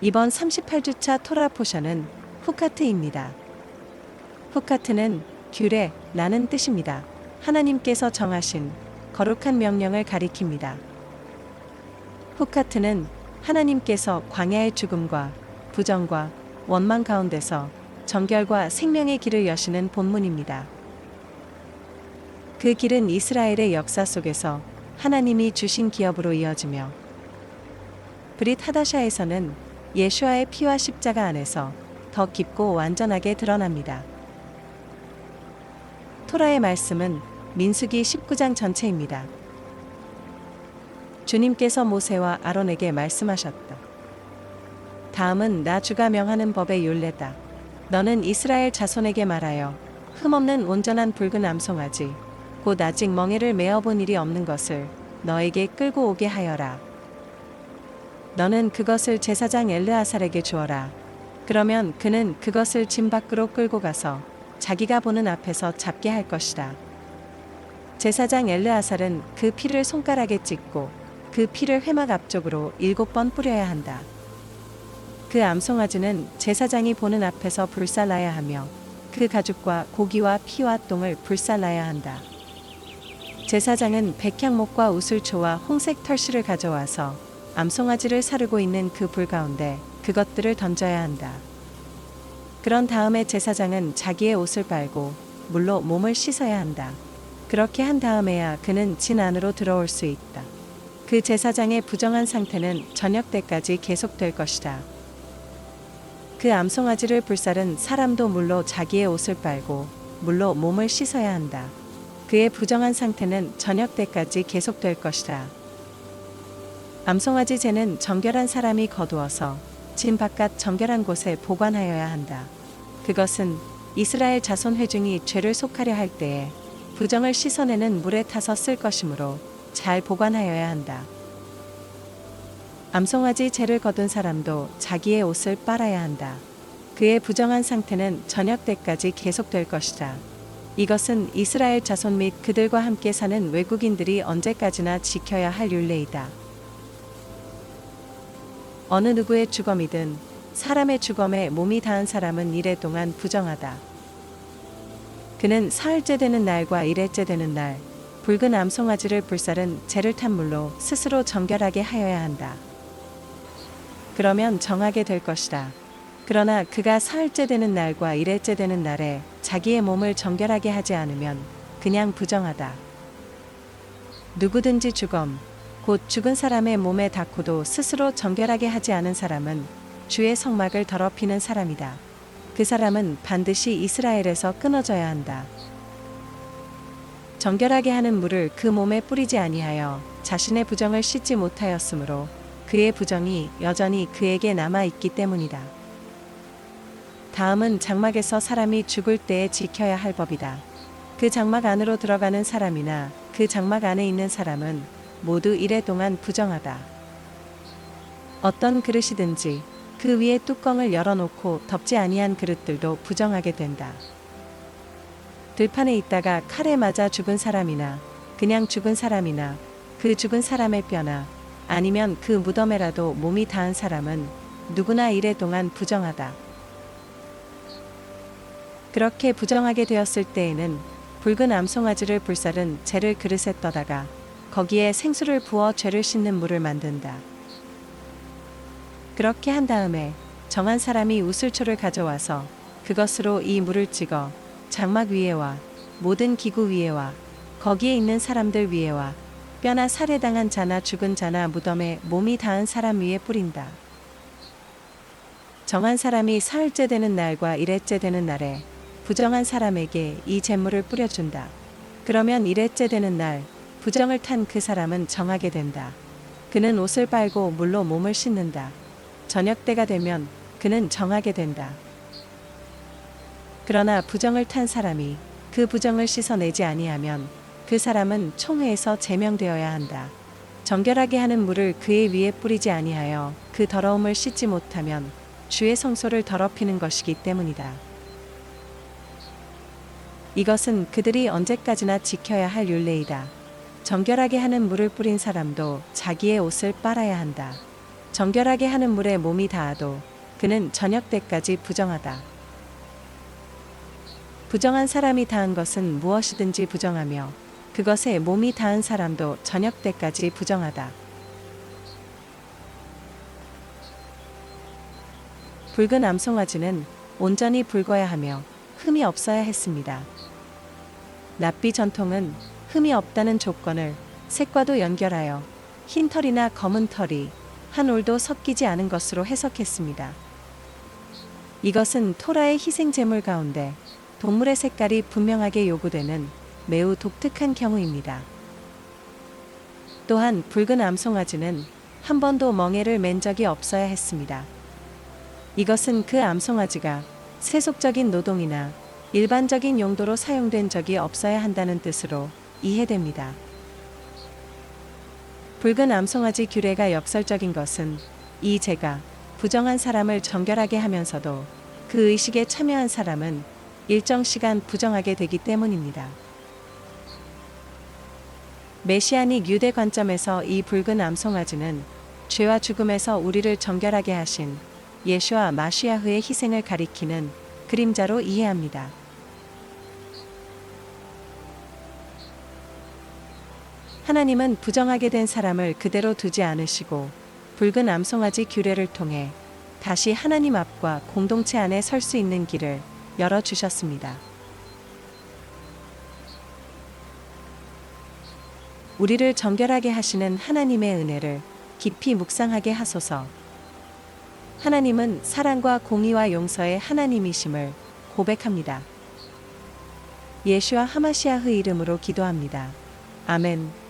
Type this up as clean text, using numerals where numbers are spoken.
이번 38주차 토라 포션은 후카트입니다. 후카트는 규례, 라는 뜻입니다. 하나님께서 정하신 거룩한 명령을 가리킵니다. 후카트는 하나님께서 광야의 죽음과 부정과 원망 가운데서 정결과 생명의 길을 여시는 본문입니다. 그 길은 이스라엘의 역사 속에서 하나님이 주신 기업으로 이어지며 브릿 하다샤에서는 예수아의 피와 십자가 안에서 더 깊고 완전하게 드러납니다. 토라의 말씀은 민수기 19장 전체입니다. 주님께서 모세와 아론에게 말씀하셨다. 다음은 나 주가 명하는 법의 율례다. 너는 이스라엘 자손에게 말하여 흠없는 온전한 붉은 암송아지 곧 아직 멍에를 메어본 일이 없는 것을 너에게 끌고 오게 하여라. 너는 그것을 제사장 엘르아살에게 주어라. 그러면 그는 그것을 진 밖으로 끌고 가서 자기가 보는 앞에서 잡게 할 것이다. 제사장 엘르아살은 그 피를 손가락에 찍고 그 피를 회막 앞쪽으로 7번 뿌려야 한다. 그 암송아지는 제사장이 보는 앞에서 불살라야 하며 그 가죽과 고기와 피와 똥을 불살라야 한다. 제사장은 백향목과 우슬초와 홍색 털실을 가져와서 암송아지를 사르고 있는 그 불 가운데 그것들을 던져야 한다. 그런 다음에 제사장은 자기의 옷을 빨고 물로 몸을 씻어야 한다. 그렇게 한 다음에야 그는 진 안으로 들어올 수 있다. 그 제사장의 부정한 상태는 저녁 때까지 계속될 것이다. 그 암송아지를 불살은 사람도 물로 자기의 옷을 빨고 물로 몸을 씻어야 한다. 그의 부정한 상태는 저녁 때까지 계속될 것이다. 암송아지 쟤는 정결한 사람이 거두어서 진 바깥 정결한 곳에 보관하여야 한다. 그것은 이스라엘 자손 회중이 죄를 속하려 할 때에 부정을 씻어내는 물에 타서 쓸 것이므로 잘 보관하여야 한다. 암송아지 쟤를 거둔 사람도 자기의 옷을 빨아야 한다. 그의 부정한 상태는 저녁 때까지 계속될 것이다. 이것은 이스라엘 자손 및 그들과 함께 사는 외국인들이 언제까지나 지켜야 할 율례이다. 어느 누구의 주검이든 사람의 주검에 몸이 닿은 사람은 이래 동안 부정하다. 그는 사흘째 되는 날과 일흘째 되는 날 붉은 암송아지를 불살은 재를 탄 물로 스스로 정결하게 하여야 한다. 그러면 정하게 될 것이다. 그러나 그가 사흘째 되는 날과 일흘째 되는 날에 자기의 몸을 정결하게 하지 않으면 그냥 부정하다. 누구든지 주검, 곧 죽은 사람의 몸에 닿고도 스스로 정결하게 하지 않은 사람은 주의 성막을 더럽히는 사람이다. 그 사람은 반드시 이스라엘에서 끊어져야 한다. 정결하게 하는 물을 그 몸에 뿌리지 아니하여 자신의 부정을 씻지 못하였으므로 그의 부정이 여전히 그에게 남아있기 때문이다. 다음은 장막에서 사람이 죽을 때에 지켜야 할 법이다. 그 장막 안으로 들어가는 사람이나 그 장막 안에 있는 사람은 모두 이래 동안 부정하다. 어떤 그릇이든지 그 위에 뚜껑을 열어놓고 덮지 아니한 그릇들도 부정하게 된다. 들판에 있다가 칼에 맞아 죽은 사람이나 그냥 죽은 사람이나 그 죽은 사람의 뼈나 아니면 그 무덤에라도 몸이 닿은 사람은 누구나 이래 동안 부정하다. 그렇게 부정하게 되었을 때에는 붉은 암송아지를 불살은 재를 그릇에 떠다가 거기에 생수를 부어 죄를 씻는 물을 만든다. 그렇게 한 다음에 정한 사람이 우슬초를 가져와서 그것으로 이 물을 찍어 장막 위에와 모든 기구 위에와 거기에 있는 사람들 위에와 뼈나 살해당한 자나 죽은 자나 무덤에 몸이 닿은 사람 위에 뿌린다. 정한 사람이 사흘째 되는 날과 일흘째 되는 날에 부정한 사람에게 이 제물을 뿌려준다. 그러면 일흘째 되는 날 부정을 탄 그 사람은 정하게 된다. 그는 옷을 빨고 물로 몸을 씻는다. 저녁 때가 되면 그는 정하게 된다. 그러나 부정을 탄 사람이 그 부정을 씻어내지 아니하면 그 사람은 총회에서 제명되어야 한다. 정결하게 하는 물을 그의 위에 뿌리지 아니하여 그 더러움을 씻지 못하면 주의 성소를 더럽히는 것이기 때문이다. 이것은 그들이 언제까지나 지켜야 할 율례이다. 정결하게 하는 물을 뿌린 사람도 자기의 옷을 빨아야 한다. 정결하게 하는 물에 몸이 닿아도 그는 저녁 때까지 부정하다. 부정한 사람이 닿은 것은 무엇이든지 부정하며 그것에 몸이 닿은 사람도 저녁 때까지 부정하다. 붉은 암송아지는 온전히 붉어야 하며 흠이 없어야 했습니다. 납비 전통은 흠이 없다는 조건을 색과도 연결하여 흰 털이나 검은 털이 한 올도 섞이지 않은 것으로 해석했습니다. 이것은 토라의 희생 제물 가운데 동물의 색깔이 분명하게 요구되는 매우 독특한 경우입니다. 또한 붉은 암송아지는 한 번도 멍에를 맨 적이 없어야 했습니다. 이것은 그 암송아지가 세속적인 노동이나 일반적인 용도로 사용된 적이 없어야 한다는 뜻으로 이해됩니다. 붉은 암송아지 규례가 역설적인 것은 이 제가 부정한 사람을 정결하게 하면서도 그 의식에 참여한 사람은 일정 시간 부정하게 되기 때문입니다. 메시아닉 유대 관점에서 이 붉은 암송아지는 죄와 죽음에서 우리를 정결하게 하신 예수와 마시아흐의 희생을 가리키는 그림자로 이해합니다. 하나님은 부정하게 된 사람을 그대로 두지 않으시고 붉은 암송아지 규례를 통해 다시 하나님 앞과 공동체 안에 설 수 있는 길을 열어주셨습니다. 우리를 정결하게 하시는 하나님의 은혜를 깊이 묵상하게 하소서. 하나님은 사랑과 공의와 용서의 하나님이심을 고백합니다. 예수와 하마시아흐 이름으로 기도합니다. 아멘.